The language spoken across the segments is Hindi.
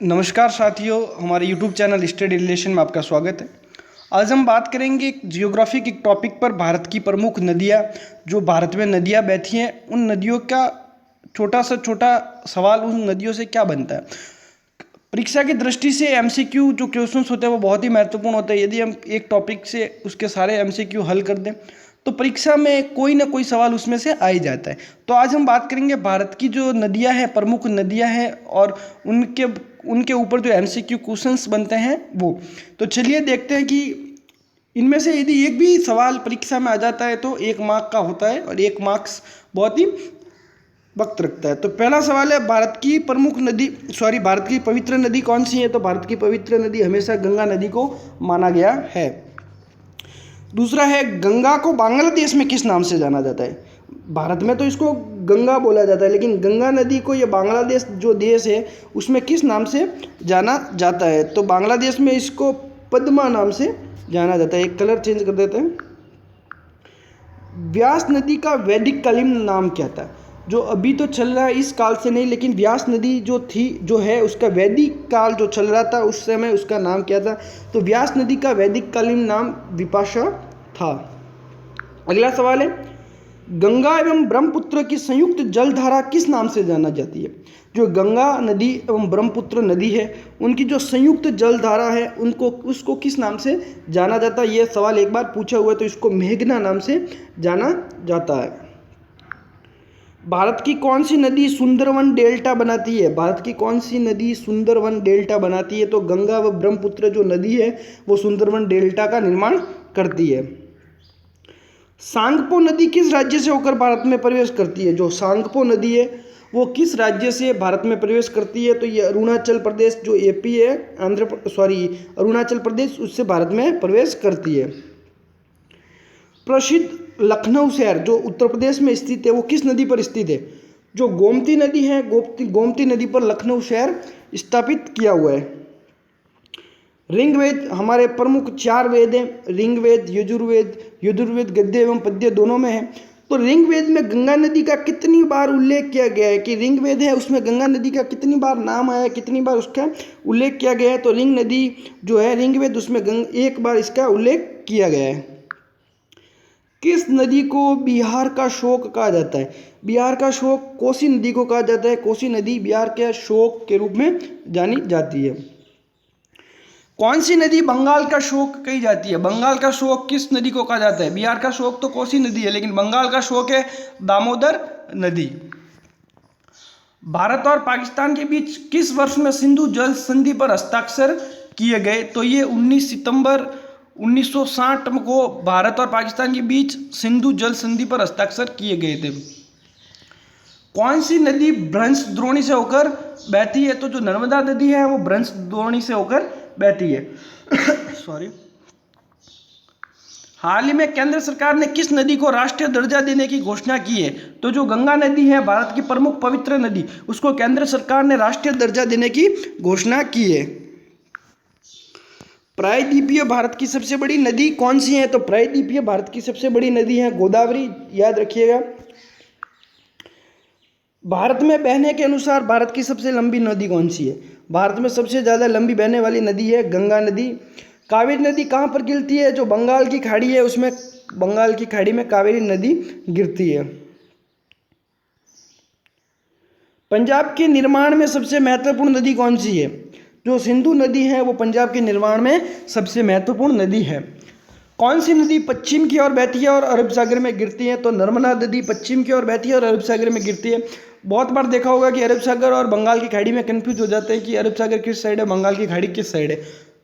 नमस्कार साथियों, हमारे YouTube चैनल स्टडी रिलेशन में आपका स्वागत है। आज हम बात करेंगे एक जियोग्राफी के टॉपिक पर, भारत की प्रमुख नदियाँ, जो भारत में नदियाँ बहती हैं, उन नदियों का छोटा सा छोटा सवाल, उन नदियों से क्या बनता है। परीक्षा की दृष्टि से MCQ जो क्वेश्चंस होते हैं वो बहुत ही महत्वपूर्ण होते हैं। यदि हम एक टॉपिक से उसके सारे MCQ हल कर दें तो परीक्षा में कोई ना कोई सवाल उसमें से आ ही जाता है। तो आज हम बात करेंगे भारत की जो नदियां हैं, प्रमुख नदियां हैं, और उनके उनके ऊपर जो MCQ क्वेश्चंस बनते हैं वो। तो चलिए देखते हैं कि इनमें से यदि एक भी सवाल परीक्षा में आ जाता है तो 1 मार्क का होता है, और 1 मार्क्स बहुत ही वक्त रखता है। तो पहला सवाल है, भारत की भारत की पवित्र नदी कौन सी है। तो भारत की पवित्र नदी हमेशा गंगा नदी को माना गया है। दूसरा है, गंगा को बांग्लादेश में किस नाम से जाना जाता है। भारत में तो इसको गंगा बोला जाता है, लेकिन गंगा नदी को ये बांग्लादेश जो देश है उसमें किस नाम से जाना जाता है। तो बांग्लादेश में इसको पद्मा नाम से जाना जाता है। एक कलर चेंज कर देते हैं। व्यास नदी का वैदिक कालीन नाम क्या था। जो अभी तो चल रहा है इस काल से नहीं, लेकिन व्यास नदी जो है उसका वैदिक काल जो चल रहा था उस समय उसका नाम क्या था। तो व्यास नदी का वैदिक कालीन नाम विपाशा था। अगला सवाल है, गंगा एवं ब्रह्मपुत्र की संयुक्त जलधारा किस नाम से जाना जाती है। जो गंगा नदी एवं ब्रह्मपुत्र नदी है उनकी जो संयुक्त जलधारा है उसको किस नाम से जाना जाता है। यह सवाल एक बार पूछा हुआ है, तो इसको मेघना नाम से जाना जाता है। भारत की कौन सी नदी सुंदरवन डेल्टा बनाती है। भारत की कौन सी नदी सुंदरवन डेल्टा बनाती है। तो गंगा व ब्रह्मपुत्र जो नदी है वो सुंदरवन डेल्टा का निर्माण करती है। सांगपो नदी किस राज्य से होकर भारत में प्रवेश करती है। जो सांगपो नदी है वो किस राज्य से भारत में प्रवेश करती है। तो ये अरुणाचल प्रदेश जो AP है, अरुणाचल प्रदेश, उससे भारत में प्रवेश करती है। प्रसिद्ध लखनऊ शहर जो उत्तर प्रदेश में स्थित है वो किस नदी पर स्थित है। जो गोमती नदी है, गोमती नदी पर लखनऊ शहर स्थापित किया हुआ है। ऋग्वेद हमारे प्रमुख 4 वेद हैं, ऋग्वेद, यजुर्वेद गद्य एवं पद्य दोनों में है। तो ऋग्वेद में गंगा नदी का कितनी बार उल्लेख किया गया है, कि ऋग्वेद है उसमें गंगा नदी का कितनी बार नाम आया है, कितनी बार उसका उल्लेख किया गया है। तो ऋग नदी जो है ऋग्वेद उसमें 1 बार इसका उल्लेख किया गया है। किस नदी को बिहार का शोक कहा जाता है। बिहार का शोक कोसी नदी को कहा जाता है। कोसी नदी बिहार के शोक के रूप में जानी जाती है। कौन सी नदी बंगाल का शोक कही जाती है। बंगाल का शोक किस नदी को कहा जाता है। बिहार का शोक तो कोसी नदी है, लेकिन बंगाल का शोक है दामोदर नदी। भारत और पाकिस्तान के बीच किस वर्ष में सिंधु जल संधि पर हस्ताक्षर किए गए। तो ये 19 सितंबर 1960 को भारत और पाकिस्तान के बीच सिंधु जल संधि पर हस्ताक्षर किए गए थे। कौन सी नदी भ्रंश द्रोणी से होकर बहती है। तो जो नर्मदा नदी है वो भ्रंश द्रोणी से होकर बहती है। हाल ही में केंद्र सरकार ने किस नदी को राष्ट्रीय दर्जा देने की घोषणा की है। तो जो गंगा नदी है, भारत की प्रमुख पवित्र नदी, उसको केंद्र सरकार ने राष्ट्रीय दर्जा देने की घोषणा की है। प्रायद्वीपीय भारत की सबसे बड़ी नदी कौन सी है। तो प्रायद्वीपीय भारत की सबसे बड़ी नदी है गोदावरी, याद रखिएगा। भारत में बहने के अनुसार भारत की सबसे लंबी नदी कौन सी है। भारत में सबसे ज़्यादा लंबी बहने वाली नदी है गंगा नदी। कावेरी नदी कहाँ पर गिरती है। जो बंगाल की खाड़ी है उसमें, बंगाल की खाड़ी में कावेरी नदी गिरती है। पंजाब के निर्माण में सबसे महत्वपूर्ण नदी कौन सी है। जो सिंधु नदी है वो पंजाब के निर्माण में सबसे महत्वपूर्ण नदी है। कौन सी नदी पश्चिम की ओर बहती है और अरब सागर में गिरती है। तो नर्मदा नदी पश्चिम की ओर बहती है और अरब सागर में गिरती है। बहुत बार देखा होगा कि अरब सागर और बंगाल की खाड़ी में कंफ्यूज हो जाते हैं कि अरब सागर किस साइड है, बंगाल की खाड़ी किस साइड है।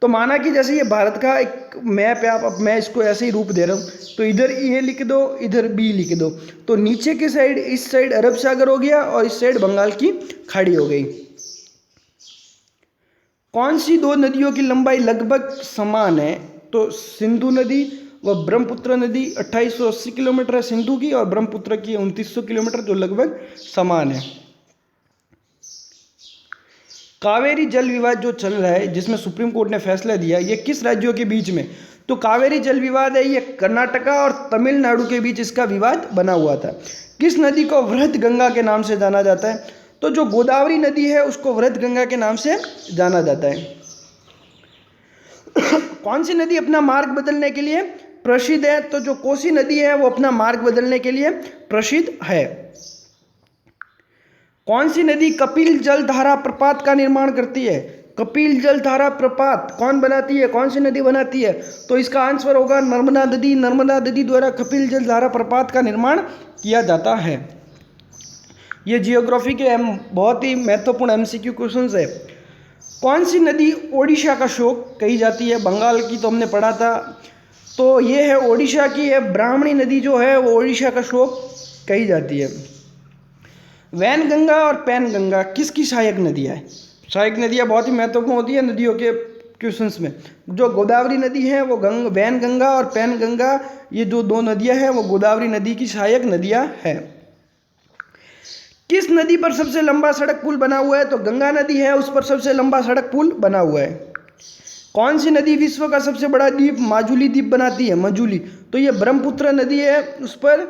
तो माना कि जैसे ये भारत का एक मैप है, अब मैं इसको ऐसे ही रूप दे रहा हूँ, तो इधर ए लिख दो, इधर बी लिख दो। तो नीचे की साइड, इस साइड अरब सागर हो गया और इस साइड बंगाल की खाड़ी हो गई। कौन सी 2 नदियों की लंबाई लगभग समान है। तो सिंधु नदी व ब्रह्मपुत्र नदी 2880 किलोमीटर है सिंधु की, और ब्रह्मपुत्र की 2900 किलोमीटर, जो लगभग समान है। कावेरी जल विवाद जो चल रहा है, जिसमें सुप्रीम कोर्ट ने फैसला दिया, ये किस राज्यों के बीच में। तो कावेरी जल विवाद है ये कर्नाटका और तमिलनाडु के बीच इसका विवाद बना हुआ था। किस नदी को वृहद गंगा के नाम से जाना जाता है। तो जो गोदावरी नदी है उसको वृहद गंगा के नाम से जाना जाता है। कौन सी नदी अपना मार्ग बदलने के लिए प्रसिद्ध है? तो जो कोसी नदी है वो अपना मार्ग बदलने के लिए प्रसिद्ध है। कौन सी नदी कपिल जलधारा प्रपात का निर्माण करती है? कपिल जलधारा प्रपात कौन बनाती है, कौन सी नदी बनाती है? तो इसका आंसर होगा नर्मदा नदी। नर्मदा नदी द्वारा कपिल जलधारा प्रपात का निर्माण किया जाता है। ये जियोग्राफी के बहुत ही महत्वपूर्ण एमसीक्यू क्वेश्चंस है। कौन सी नदी ओडिशा का शोक कही जाती है? बंगाल की तो हमने पढ़ा था, तो ये है ओडिशा की है ब्राह्मणी नदी जो है वो ओडिशा का शोक कही जाती है। वैन गंगा और पैन गंगा किसकी सहायक नदियाँ हैं? सहायक नदियाँ बहुत ही महत्वपूर्ण होती है नदियों के क्वेश्चंस में। जो गोदावरी नदी है वो वैन गंगा और पैन गंगा, ये जो दो नदियाँ हैं वो गोदावरी नदी की सहायक नदियाँ हैं। किस नदी पर सबसे लंबा सड़क पुल बना हुआ है? तो गंगा नदी है, उस पर सबसे लंबा सड़क पुल बना हुआ है। कौन सी नदी विश्व का सबसे बड़ा द्वीप माजुली द्वीप बनाती है? मजुली, तो ये ब्रह्मपुत्र नदी है, उस पर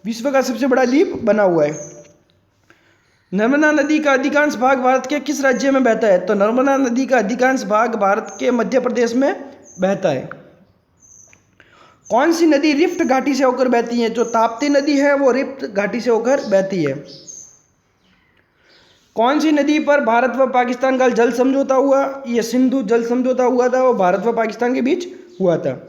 विश्व का सबसे बड़ा द्वीप बना हुआ है। नर्मदा नदी का अधिकांश भाग भारत के किस राज्य में बहता है? तो नर्मदा नदी का अधिकांश भाग भारत के मध्य प्रदेश में बहता है। कौन सी नदी रिफ्ट घाटी से होकर बहती है? जो ताप्ती नदी है वो रिफ्ट घाटी से होकर बहती है। कौन सी नदी पर भारत व पाकिस्तान का जल समझौता हुआ? ये सिंधु जल समझौता हुआ था, वो भारत व पाकिस्तान के बीच हुआ था।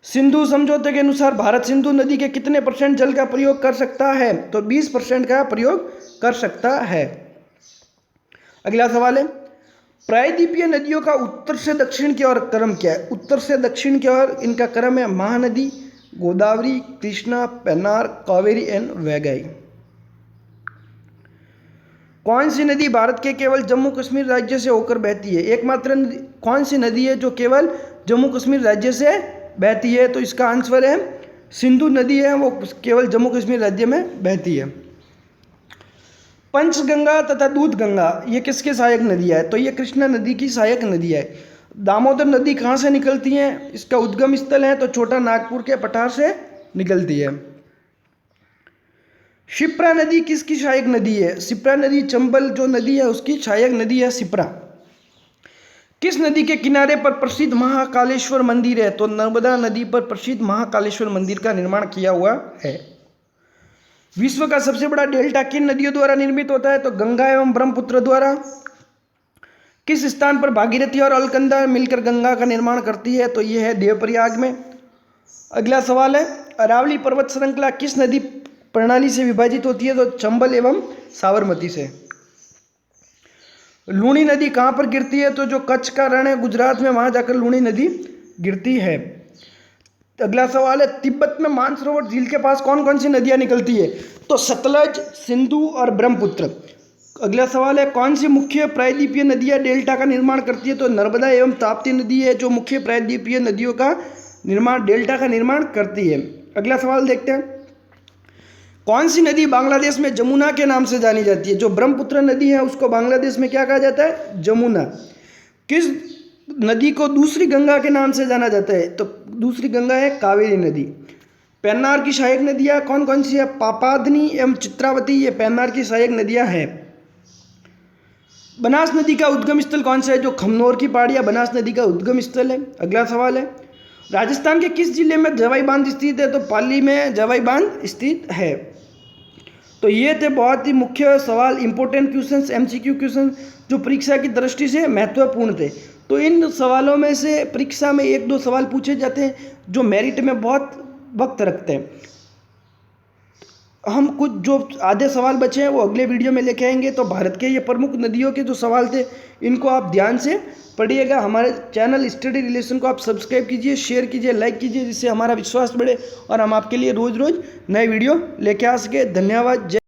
सिंधु समझौते के अनुसार भारत सिंधु नदी के कितने % जल का प्रयोग कर सकता है? तो 20% का प्रयोग कर सकता है। अगला सवाल है, प्रायद्वीपीय नदियों का उत्तर से दक्षिण की ओर क्रम क्या है? उत्तर से दक्षिण की ओर इनका क्रम है महानदी, गोदावरी, कृष्णा, पेन्नार, कावेरी एंड वैगई। कौन सी नदी भारत के केवल जम्मू कश्मीर राज्य से होकर बहती है? एकमात्र कौन सी नदी है जो केवल जम्मू कश्मीर राज्य से बहती है? तो इसका आंसर है सिंधु नदी है, वो केवल जम्मू कश्मीर राज्य में बहती है। पंचगंगा तथा दूध गंगा ये किसके सहायक नदियाँ है? तो ये कृष्णा नदी की सहायक नदी है। दामोदर नदी कहाँ से निकलती है? इसका उद्गम स्थल है तो छोटा नागपुर के पठार से निकलती है। शिप्रा नदी किसकी सहायक नदी है? शिप्रा नदी चंबल जो नदी है उसकी सहायक नदी है शिप्रा। किस नदी के किनारे पर प्रसिद्ध महाकालेश्वर मंदिर है? तो नर्मदा नदी पर प्रसिद्ध महाकालेश्वर मंदिर का निर्माण किया हुआ है। विश्व का सबसे बड़ा डेल्टा किन नदियों द्वारा निर्मित होता है? तो गंगा एवं ब्रह्मपुत्र द्वारा। किस स्थान पर भागीरथी और अलकनंदा मिलकर गंगा का निर्माण करती है? तो यह है देवप्रयाग में। अगला सवाल है, अरावली पर्वत श्रृंखला किस नदी प्रणाली से विभाजित होती है? तो चंबल एवं साबरमती से। लूणी नदी कहाँ पर गिरती है? तो जो कच्छ का रण है गुजरात में, वहाँ जाकर लूणी नदी गिरती है। अगला सवाल है, तिब्बत में मानसरोवर झील के पास कौन कौन सी नदियाँ निकलती है? तो सतलज, सिंधु और ब्रह्मपुत्र। अगला सवाल है, कौन सी मुख्य प्रायद्वीपीय नदियाँ डेल्टा का निर्माण करती है? तो नर्मदा एवं ताप्ती नदी है जो मुख्य प्रायद्वीपीय नदियों का निर्माण डेल्टा का निर्माण करती है। अगला सवाल देखते हैं, कौन सी नदी बांग्लादेश में जमुना के नाम से जानी जाती है? जो ब्रह्मपुत्र नदी है उसको बांग्लादेश में क्या कहा जाता है? जमुना। किस नदी को दूसरी गंगा के नाम से जाना जाता है? तो दूसरी गंगा है कावेरी नदी। पेन्नार की सहायक नदियाँ कौन कौन सी है? पापादनी एवं चित्रावती, ये पेन्नार की सहायक नदियाँ हैं। बनास नदी का उद्गम स्थल कौन सा है? जो खमनोर की पहाड़ियाँ बनास नदी का उद्गम स्थल है। अगला सवाल है, राजस्थान के किस जिले में जवाई बांध स्थित है? तो पाली में जवाई बांध स्थित है। तो ये थे बहुत ही मुख्य सवाल, इंपॉर्टेंट क्वेश्चंस, एमसीक्यू क्वेश्चन जो परीक्षा की दृष्टि से महत्वपूर्ण थे। तो इन सवालों में से परीक्षा में 1-2 सवाल पूछे जाते हैं जो मेरिट में बहुत वक्त रखते हैं। हम कुछ जो आधे सवाल बचे हैं वो अगले वीडियो में लेके आएंगे। तो भारत के ये प्रमुख नदियों के जो सवाल थे इनको आप ध्यान से पढ़िएगा। हमारे चैनल स्टडी रिलेशन को आप सब्सक्राइब कीजिए, शेयर कीजिए, लाइक कीजिए, जिससे हमारा विश्वास बढ़े और हम आपके लिए रोज़ रोज़ नए वीडियो लेके आ सके। धन्यवाद।